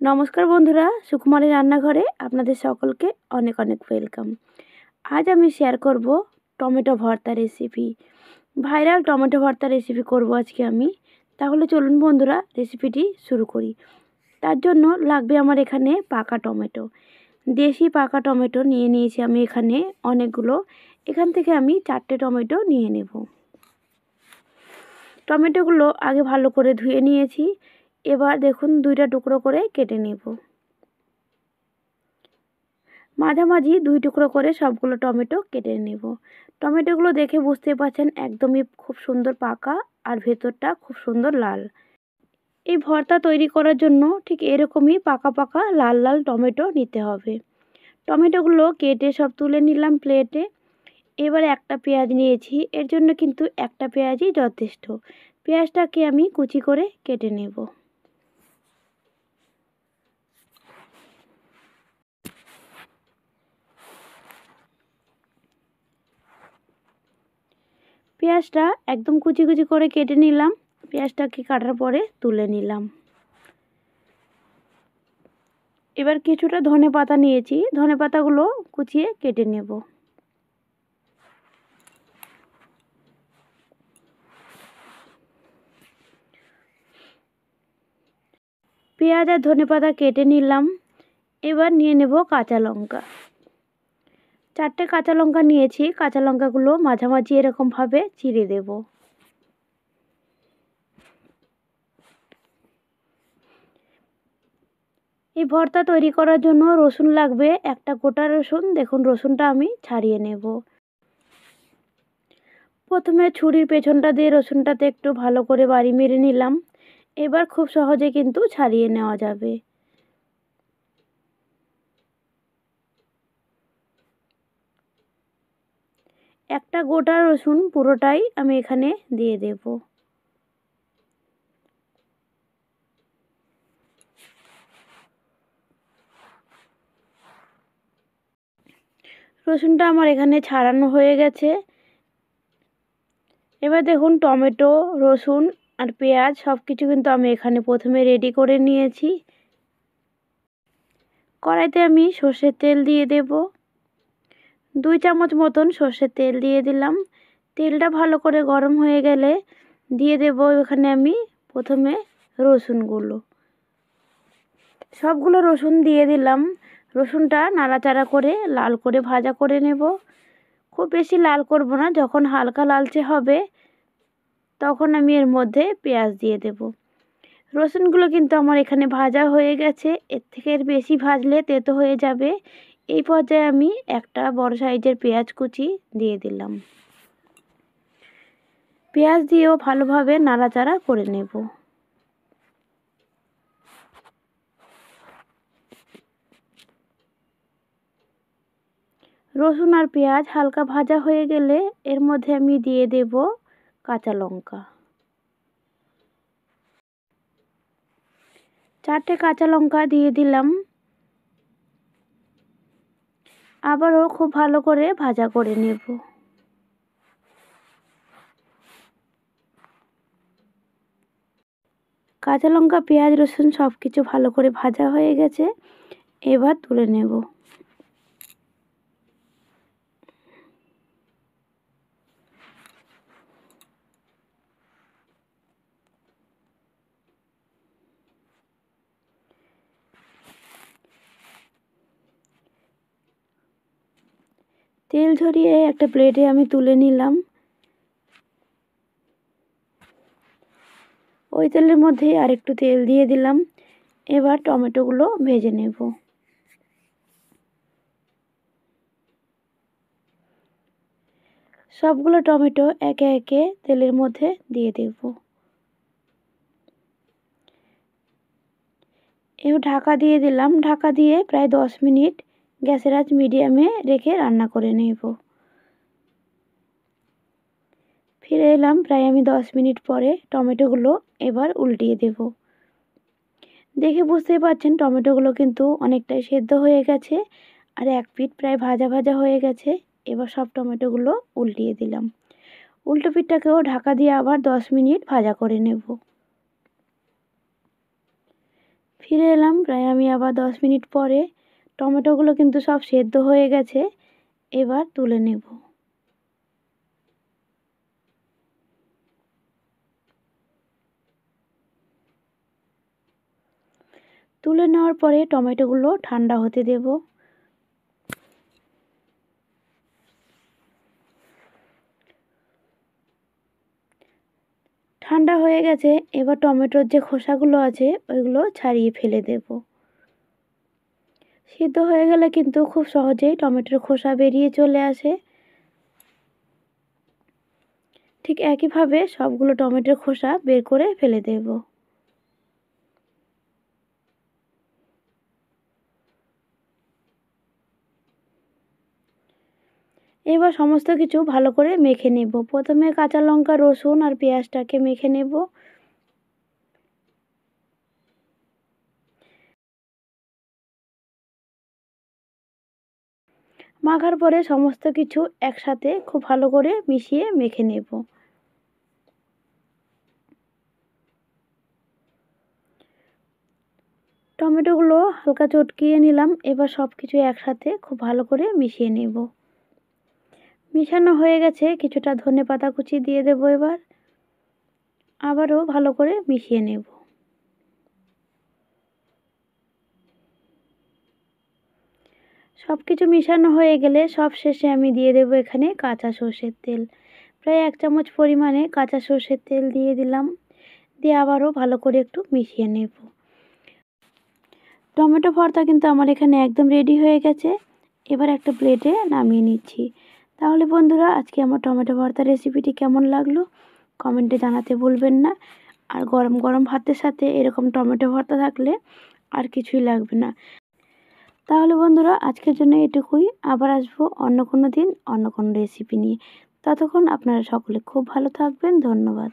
নমস্কার বন্ধুরা, সুকুমারী রান্নাঘরে আপনাদের সকলকে অনেক অনেক ওয়েলকাম। আজ আমি শেয়ার করব টমেটো ভর্তা রেসিপি। ভাইরাল টমেটো ভর্তা রেসিপি করব আজকে আমি। তাহলে চলুন বন্ধুরা রেসিপিটি শুরু করি। তার জন্য লাগবে আমার এখানে পাকা টমেটো। দেশি পাকা টমেটো নিয়ে নিয়েছি আমি এখানে অনেকগুলো। এখান থেকে আমি 4টে টমেটো নিয়ে নেব। টমেটোগুলো আগে ভালো করে ধুয়ে নিয়েছি। এবার দেখুন 2টা টুকরো করে কেটে নেব। মাঝামাঝি 2 টুকরো করে সবগুলো টমেটো কেটে নেব। টমেটোগুলো দেখে বুঝতে পারছেন একদমই খুব সুন্দর পাকা আর ভেতরটা খুব সুন্দর লাল। এই ভর্তা তৈরি করার জন্য ঠিক এরকমই পাকা পাকা লাল লাল টমেটো নিতে হবে। টমেটোগুলো কেটে সব তুলে নিলাম প্লেটে। এবার একটা পেঁয়াজ নিয়েছি, এর জন্য কিন্তু একটা পেঁয়াজই যথেষ্ট। পেঁয়াজটাকে আমি কুচি করে কেটে নেব। পেঁয়াজটা একদম কুচি কুচি করে কেটে নিলাম। পেঁয়াজটাকে কাটার পরে তুলে নিলাম। এবার কিছুটা ধনেপাতা নিয়েছি, ধনেপাতাগুলো কুচিয়ে কেটে নেব। পেঁয়াজ আর ধনেপাতা কেটে নিলাম। এবার নিয়ে নেব কাঁচা লঙ্কা। 4টে কাঁচা লঙ্কা নিয়েছি, কাঁচা লঙ্কাগুলো মাঝামাঝি এরকমভাবে চিড়ে দেব। এই ভর্তা তৈরি করার জন্য রসুন লাগবে, একটা গোটা রসুন। দেখুন রসুনটা আমি ছাড়িয়ে নেব। প্রথমে ছুরির পেছনটা দিয়ে রসুনটাতে একটু ভালো করে বাড়ি মেরে নিলাম। এবার খুব সহজে কিন্তু ছাড়িয়ে নেওয়া যাবে। একটা গোটা রসুন পুরোটাই আমি এখানে দিয়ে দেব। রসুনটা আমার এখানে ছাড়ানো হয়ে গেছে। এবার দেখুন টমেটো, রসুন আর পেঁয়াজ সব কিছু কিন্তু আমি এখানে প্রথমে রেডি করে নিয়েছি। কড়াইতে আমি সর্ষের তেল দিয়ে দেব। 2 চামচ মতন সর্ষের তেল দিয়ে দিলাম। তেলটা ভালো করে গরম হয়ে গেলে দিয়ে দেব এখানে আমি প্রথমে রসুনগুলো। সবগুলো রসুন দিয়ে দিলাম। রসুনটা নাড়াচাড়া করে লাল করে ভাজা করে নেব। খুব বেশি লাল করব না, যখন হালকা লালচে হবে তখন আমি এর মধ্যে পেঁয়াজ দিয়ে দেব। রসুনগুলো কিন্তু আমার এখানে ভাজা হয়ে গেছে। এর থেকে বেশি ভাজলে তেতো হয়ে যাবে। এই পর্যায়ে আমি একটা বড় সাইজের পেঁয়াজ কুচি দিয়ে দিলাম। পেঁয়াজ দিয়েও ভালোভাবে নাড়াচাড়া করে নেব। রসুন আর পেঁয়াজ হালকা ভাজা হয়ে গেলে এর মধ্যে আমি দিয়ে দেব কাঁচা লঙ্কা। 4টে কাঁচা লঙ্কা দিয়ে দিলাম। আবারও খুব ভালো করে ভাজা করে নেব। কাঁচা লঙ্কা, পেঁয়াজ, রসুন সব কিছু ভালো করে ভাজা হয়ে গেছে। এবার তুলে নেব। তেল ঝরিয়ে একটা প্লেটে আমি তুলে নিলাম। ওই তেলের মধ্যে আরেকটু তেল দিয়ে দিলাম। এবার টমেটোগুলো ভেজে নেব। সবগুলো টমেটো একে একে তেলের মধ্যে দিয়ে দেব। এবার ঢাকা দিয়ে দিলাম। ঢাকা দিয়ে প্রায় 10 মিনিট গ্যাসের আঁচ মিডিয়ামে রেখে রান্না করে নেব। ফিরে এলাম প্রায় আমি 10 মিনিট পরে। টমেটোগুলো এবার উল্টিয়ে দেব। দেখে বুঝতেই পারছেন টমেটোগুলো কিন্তু অনেকটাই সেদ্ধ হয়ে গেছে আর এক পিঠ প্রায় ভাজা ভাজা হয়ে গেছে। এবার সব টমেটোগুলো উল্টিয়ে দিলাম। উল্টো পিঠটাকেও ঢাকা দিয়ে আবার 10 মিনিট ভাজা করে নেব। ফিরে এলাম প্রায় আমি আবার 10 মিনিট পরে। টমেটোগুলো কিন্তু সব সেদ্ধ হয়ে গেছে। এবার তুলে নেব। তুলে নেওয়ার পরে টমেটোগুলো ঠান্ডা হতে দেব। ঠান্ডা হয়ে গেছে, এবার টমেটোর যে খোসাগুলো আছে ওইগুলো ছাড়িয়ে ফেলে দেব। সিদ্ধ হয়ে গেলে কিন্তু খুব সহজেই টমেটোর খোসা বেরিয়ে চলে আসে। ঠিক একইভাবে সবগুলো টমেটোর খোসা বের করে ফেলে দেব। এবার সমস্ত কিছু ভালো করে মেখে নেব। প্রথমে কাঁচা লঙ্কা, রসুন আর পেঁয়াজটাকে মেখে নেব। মাখার পরে সমস্ত কিছু একসাথে খুব ভালো করে মিশিয়ে মেখে নেব। টমেটোগুলো হালকা চটকিয়ে নিলাম। এবার সব কিছু একসাথে খুব ভালো করে মিশিয়ে নেব। মিশানো হয়ে গেছে, কিছুটা ধনেপাতা কুচি দিয়ে দেব। এবার আবারও ভালো করে মিশিয়ে নেব। সব কিছু মিশানো হয়ে গেলে সব শেষে আমি দিয়ে দেব এখানে কাঁচা সর্ষের তেল। প্রায় 1 চামচ পরিমাণে কাঁচা সর্ষের তেল দিয়ে দিলাম। দিয়ে আবারও ভালো করে একটু মিশিয়ে নেব। টমেটো ভর্তা কিন্তু আমার এখানে একদম রেডি হয়ে গেছে। এবার একটা প্লেটে নামিয়ে নিচ্ছি। তাহলে বন্ধুরা, আজকে আমার টমেটো ভর্তা রেসিপিটি কেমন লাগলো কমেন্টে জানাতে ভুলবেন না। আর গরম গরম ভাতের সাথে এরকম টমেটো ভর্তা থাকলে আর কিছুই লাগবে না। তাহলে বন্ধুরা, আজকের জন্য এটুকুই। আবার আসবো অন্য কোনো দিন অন্য কোনো রেসিপি নিয়ে। ততক্ষণ আপনারা সকলে খুব ভালো থাকবেন। ধন্যবাদ।